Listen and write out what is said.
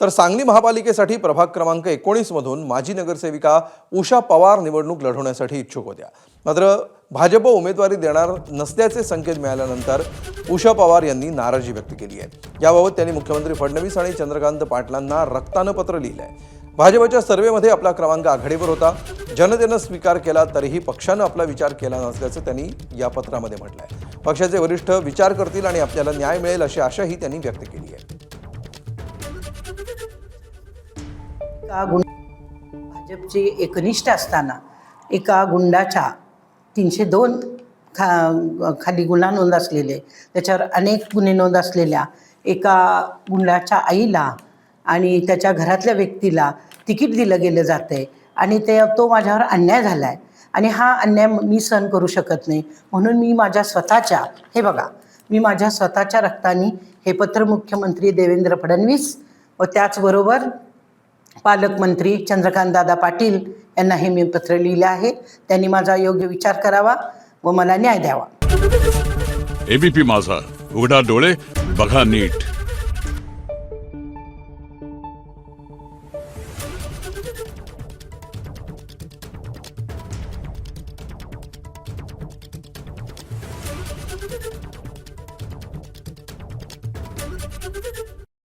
तर सांगली महापालिकेसाठी प्रभाग क्रमांक 19 मधून माजी नगरसेविका उषा पवार निवडणूक लढवण्यासाठी इच्छुक होत्या। मात्र भाजप उमेदवारी देणार नसल्याचे संकेत मिळाल्यानंतर उषा पवार यांनी नाराजी व्यक्त केली आहे। याबाबत त्यांनी मुख्यमंत्री फडणवीस आणि चंद्रकांत पाटलांना रक्तानं पत्र लिहिलं आहे। भाजपच्या सर्वेमध्ये आपला क्रमांक आघाडीवर होता, जनतेनं स्वीकार केला तरीही पक्षानं आपला विचार केला नसल्याचं त्यांनी या पत्रामध्ये म्हटलं आहे। पक्षाचे वरिष्ठ विचार करतील आणि आपल्याला न्याय मिळेल अशी आशाही त्यांनी व्यक्त केली आहे। भाजपचे एकनिष्ठ असताना एका गुंडाच्या 302 खाली गुन्हा नोंद असलेले, त्याच्यावर अनेक गुन्हे नोंद असलेल्या एका गुंडाच्या आईला आणि त्याच्या घरातल्या व्यक्तीला तिकीट दिलं गेलं जातंय आणि तो माझ्यावर अन्याय झाला आहे आणि हा अन्याय मी सहन करू शकत नाही। म्हणून मी माझ्या स्वतःच्या मी माझ्या स्वतःच्या रक्ताने हे पत्र मुख्यमंत्री देवेंद्र फडणवीस व त्याचबरोबर पालकमंत्री चंद्रकांतदादा पाटील यांना हे मी पत्र लिहिलं आहे। त्यांनी माझा योग्य विचार करावा व मला न्याय द्यावा। एबीपी माझा, उघडा डोळे बघा नीट।